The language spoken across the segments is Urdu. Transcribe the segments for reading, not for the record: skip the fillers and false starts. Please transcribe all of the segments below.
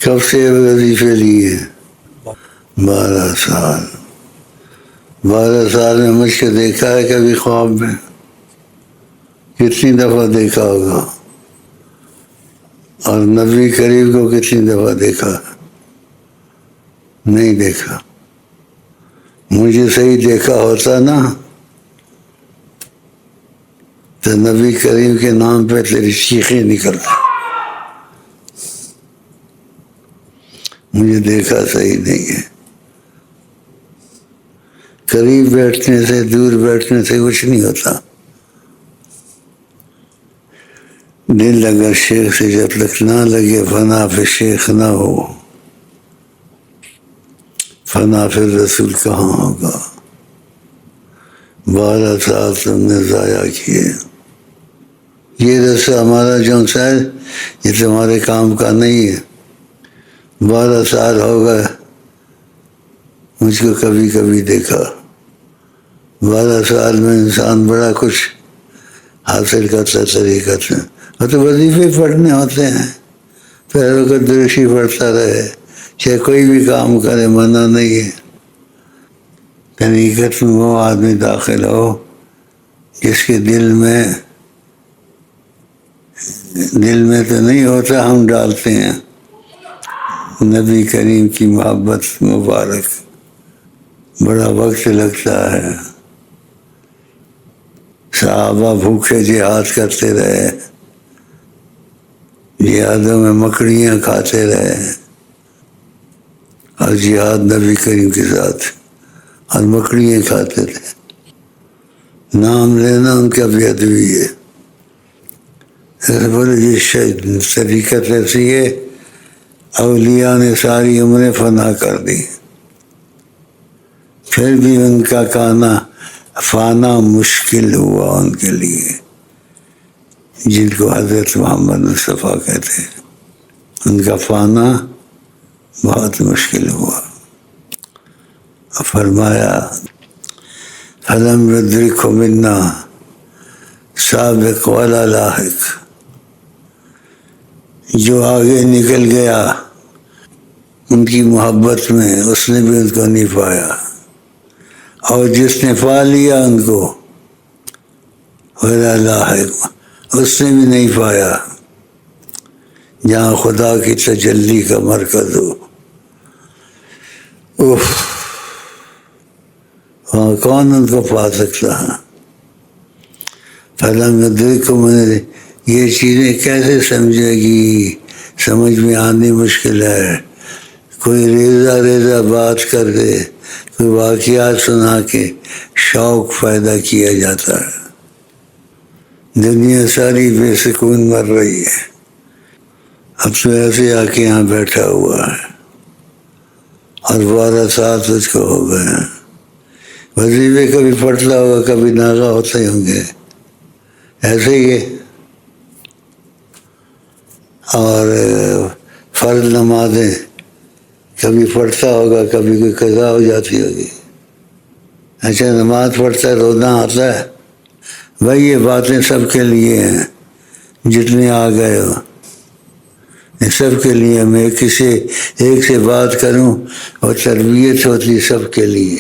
کب سے وظیفے لیے؟ 12 سال۔ 12 سال میں مجھ کو دیکھا ہے کبھی خواب میں؟ کتنی دفعہ دیکھا ہوگا؟ اور نبی کریم کو کتنی دفعہ دیکھا؟ نہیں دیکھا۔ مجھے صحیح دیکھا ہوتا نا تو نبی کریم کے نام پہ تیری چیخیں نکلتی۔ مجھے دیکھا صحیح نہیں ہے۔ قریب بیٹھنے سے دور بیٹھنے سے کچھ نہیں ہوتا۔ دل اگر شیخ سے جب تک نہ لگے فنا پہ شیخ نہ ہو، فنا پھر رسول کہاں ہوگا؟ 12 سال تم نے ضائع کیے۔ یہ رسہ ہمارا جو سا ہے یہ تمہارے کام کا نہیں ہے۔ 12 سال ہو گئے مجھ کو کبھی کبھی دیکھا۔ 12 سال میں انسان بڑا کچھ حاصل کرتا ہے طریقہ سے۔ اور تو وظیفے پڑھنے ہوتے ہیں، پھر وقت درشی پڑھتا رہے، چاہے کوئی بھی کام کرے، منع نہیں ہے۔ طریقت میں وہ آدمی داخل ہو جس کے دل میں تو نہیں ہوتا، ہم ڈالتے ہیں نبی کریم کی محبت مبارک۔ بڑا وقت لگتا ہے۔ صحابہ بھوکے جہاد کرتے رہے، جہادوں میں مکڑیاں کھاتے رہے، اور جہاد نبی کریم کے ساتھ، اور مکڑیاں کھاتے تھے۔ نام لینا ان کا بے ادبی ہے۔ بولے یہ طریقت ایسی ہے، اولیاء نے ساری عمریں فنا کر دی، پھر بھی ان کا فانا مشکل ہوا ان کے لیے، جن کو حضرت محمد مصطفیٰ کہتے ہیں۔ ان کا فانا بہت مشکل ہوا۔ فرمایا فلم ندرک منا سابق ولا لاحق، جو آگے نکل گیا ان کی محبت میں اس نے بھی ان کو نہیں پایا، اور جس نے پا لیا ان کو ولا لاحق اس نے بھی نہیں پایا۔ جہاں خدا کی تجلی کا مرکز ہو، وہاں کون ان کو پا سکتا ہے؟ فلم ندرک میں یہ چیزیں کیسے سمجھے گی؟ سمجھ میں آنی مشکل ہے۔ کوئی ریزہ بات کر دے، کوئی واقعات سنا کے شوق پیدا کیا جاتا ہے۔ دنیا ساری بے سکون مر رہی ہے، اب تو ایسے آ کے یہاں بیٹھا ہوا ہے، اور 12 سال تجھ کو ہو گئے ہیں۔ وظیفے کبھی پڑھتا ہوگا، کبھی ناغہ ہوتے ہوں گے، ایسے ہی ہے۔ اور فرض نمازیں کبھی پڑھتا ہوگا، کبھی کوئی قضا ہو جاتی ہوگی۔ اچھا نماز پڑھتا ہے، روزہ آتا ہے، بھائی یہ باتیں سب کے لیے ہیں، جتنے آ گئے ہو یہ سب کے لیے۔ میں کسی ایک سے بات کروں اور تربیت ہوتی سب کے لیے۔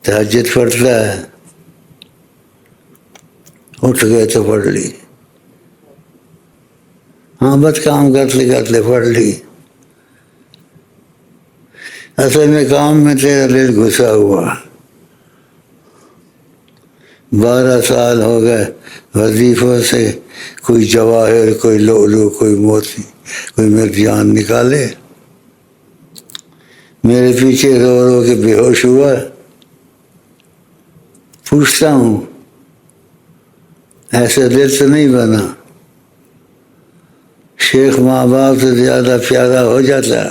تہجد پڑھتا ہے، اٹھ گئے تو پڑھ لی، ہاں بس کام کرتے کرتے پڑھ لی۔ اصل میں کام میں تیرا دل گھسا ہوا۔ 12 سال ہو گئے وظیفوں سے، کوئی جواہر، کوئی لؤلؤ، کوئی موتی، کوئی مرجان نکالے۔ میرے پیچھے رو رو کے بے ہوش ہوا۔ پوچھتا ہوں ایسا دل تو نہیں بنا؟ شیخ ماں باپ سے زیادہ پیارا ہو جاتا ہے۔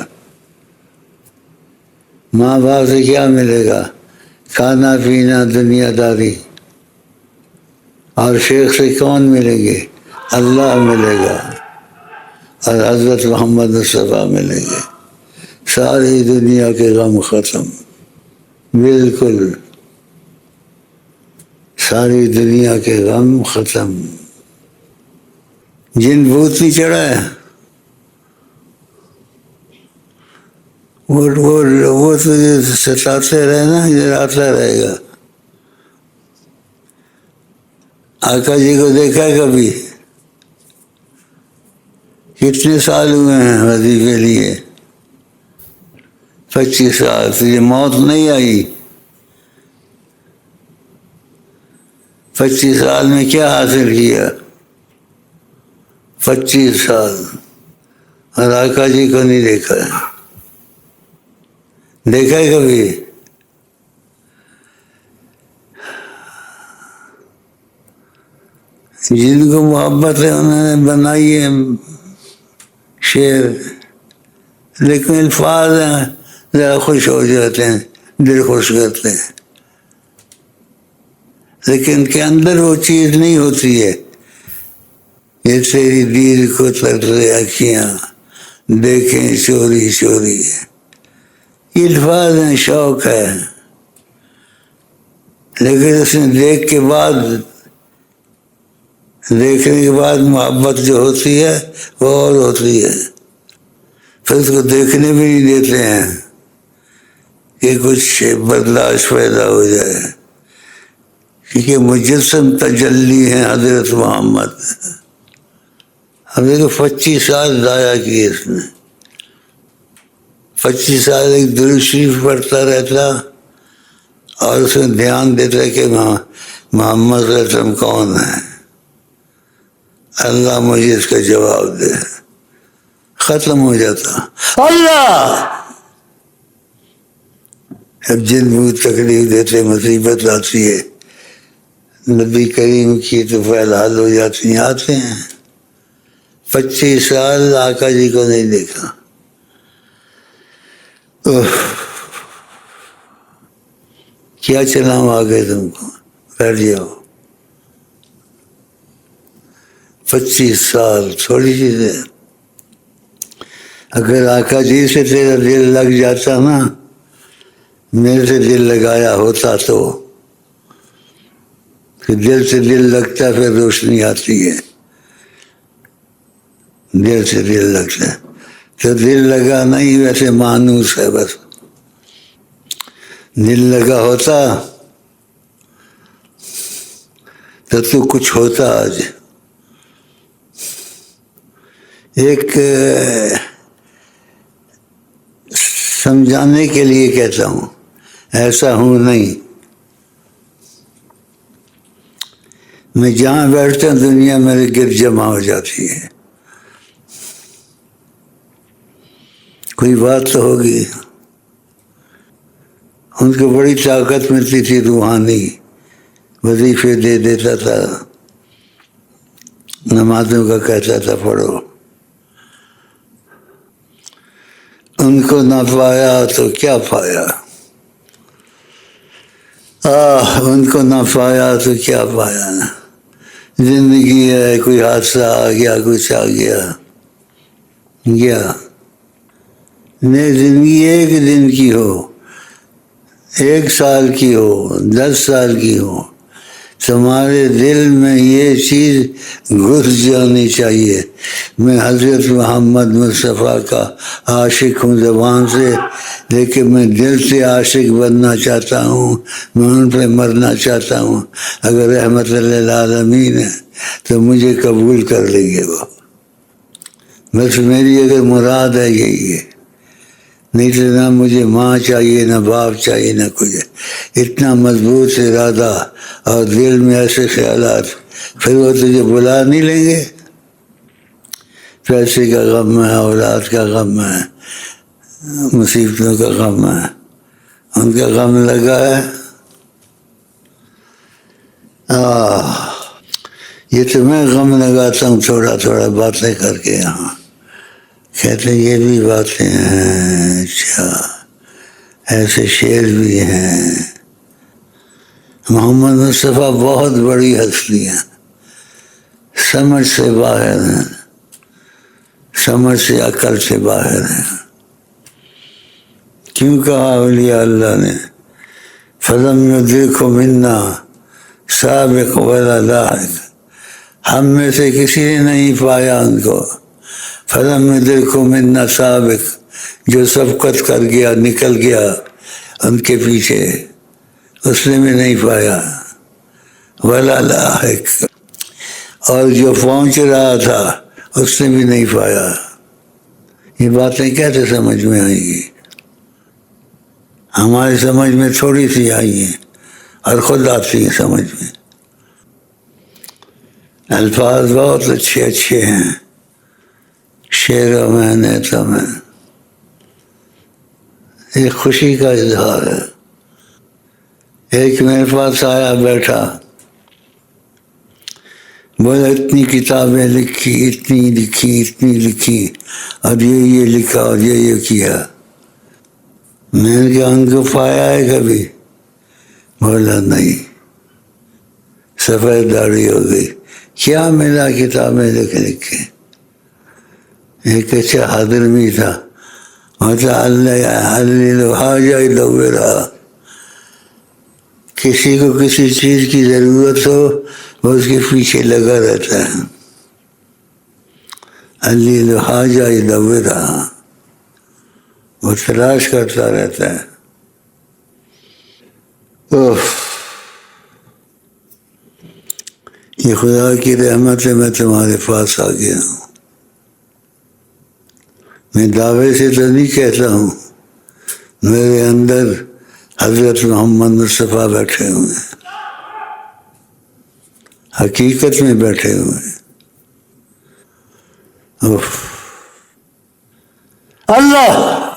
ماں باپ سے کیا ملے گا؟ کھانا پینا، دنیا داری۔ اور شیخ سے کون ملیں گے؟ اللہ ملے گا اور حضرت محمد مصطفیٰ ملیں گے۔ ساری دنیا کے غم ختم، بالکل ساری دنیا کے غم ختم۔ جن بھوت نہیں چڑھا ہے، وہ تجھے ستاتے رہنا آتا رہے گا. آقا جی کو دیکھا کبھی؟ کتنے سال ہوئے ہیں وظیفے لیے؟ 25 سال. تجھے موت نہیں آئی؟ 25 سال میں کیا حاصل کیا؟ 25 سال. اور آقا جی کو نہیں دیکھا. دیکھا ہے کبھی؟ جن کو محبت ہے انہوں نے بنائی ہے شعر، لیکن الفاظ ہیں ذرا خوش ہو جاتے ہیں، دل خوش کرتے ہیں، لیکن ان کے اندر وہ چیز نہیں ہوتی ہے. یہ تیری دید کو ترے اکھیاں دیکھیں چوری چوری. یہ الفاظ ہیں، شوق ہے، لیکن اس نے دیکھنے کے بعد محبت جو ہوتی ہے وہ اور ہوتی ہے. پھر اس کو دیکھنے بھی نہیں دیتے ہیں کہ کچھ برداشت پیدا ہو جائے، کیونکہ مجسم تجلی ہیں حضرت محمد. اب دیکھو 25 سال ضائع کیے اس نے. 25 سال ایک درود شریف پڑھتا رہتا اور اس میں دھیان دیتا کہ محمد صلی اللہ علیہ وسلم کون ہے، اللہ مجھے اس کا جواب دے. ختم ہو جاتا اللہ. اب جن کو تکلیف دیتے مصیبت آتی ہے، نبی کریم کی تو فعل حل ہو جاتی ہیں. آتے ہیں 25 سال آقا جی کو نہیں دیکھا. کیا چلاؤں آگے تم کو؟ بیٹھ جاؤ. 25 سال تھوڑی چیز ہے. اگر آقا جی سے تیرا دل لگ جاتا نا، میرے سے دل لگایا ہوتا تو، کہ دل سے دل لگتا پھر روشنی آتی ہے. دل سے دل لگتا ہے تو دل لگا نہیں، ویسے مانوس ہے بس. دل لگا ہوتا تو کچھ ہوتا. آج ایک سمجھانے کے لیے کہتا ہوں، ایسا ہوں نہیں. میں جہاں بیٹھتا ہوں دنیا میرے گرد جمع ہو جاتی ہے. کوئی بات تو ہوگی. ان کو بڑی طاقت ملتی تھی، روحانی وظیفے دے دیتا تھا، نمازوں کا کہتا تھا پڑھو. ان کو نہ پایا تو کیا پایا، ان کو نہ پایا تو کیا پایا. زندگی ہے، کوئی حادثہ آ گیا، کچھ آ گیا گیا. نہیں، زندگی ایک دن کی ہو، 1 سال کی ہو، 10 سال کی ہو، تمہارے دل میں یہ چیز گھس جانی چاہیے، میں حضرت محمد مصطفیٰ کا عاشق ہوں زبان سے، لیکن میں دل سے عاشق بننا چاہتا ہوں، میں ان پہ مرنا چاہتا ہوں. اگر رحمت للعالمین ہے تو مجھے قبول کر لیں گے وہ. بس میری اگر مراد ہے یہی ہے. نہیں تو نہ مجھے ماں چاہیے، نہ باپ چاہیے، نہ کچھ. اتنا مضبوط ارادہ اور دل میں ایسے خیالات، پھر وہ تجھے بلا نہیں لیں گے. پیسے کا غم ہے، اولاد کا غم ہے، مصیبتوں کا غم ہے، ان کا غم لگا ہے. یہ تو میں غم لگاتا ہوں تھوڑا تھوڑا باتیں کر کے. یہاں کہتے یہ بھی باتیں ہیں، اچھا ایسے شعر بھی ہیں. محمد مصطفیٰ بہت بڑی ہستی ہیں، سمجھ سے باہر ہیں، سمجھ سے عقل سے باہر ہیں. کیوں کہا اولیاء اللہ نے فَلَمْ يُدْرِكْهُ مِنَّا سابق ولا لاحق، ہم میں سے کسی نے نہیں پایا ان کو. فَلَمْ يُدْرِكْهُ مِنَّا سابق، جو سبقت کر گیا نکل گیا ان کے پیچھے، اس نے بھی نہیں پایا، ولا لاحق، اور جو پہنچ رہا تھا اس نے بھی نہیں پایا۔ یہ باتیں کیسے سمجھ میں آئیں گی؟ ہماری سمجھ میں تھوڑی سی آئی ہیں اور خود آتی ہیں سمجھ میں۔ الفاظ بہت اچھے اچھے ہیں شعروں میں، نیتوں میں، ایک خوشی کا اظہار ہے۔ ایک میرے پاس آیا بیٹھا، بولا اتنی کتابیں لکھی، اتنی لکھی، اتنی لکھی، اور یہ لکھا اور یہ کیا، میں نے کہا ان کو پایا ہے کبھی؟ بولا نہیں، سفید داڑھی ہو گئی، کیا ملا کتابیں لکھ کے؟ ایک اچھا حضرمی تھا، رہا، کسی کو کسی چیز کی ضرورت ہو وہ اس کے پیچھے لگا رہتا ہے، الحاجہ رہا، وہ تلاش کرتا رہتا ہے۔ یہ خدا کی رحمت ہے، میں تمہارے پاس آ گیا ہوں۔ میں دعوے سے تو نہیں کہتا ہوں، میرے اندر حضرت محمد مصطفیٰ بیٹھے ہوئے ہیں، حقیقت میں بیٹھے ہوئے ہیں۔ اللہ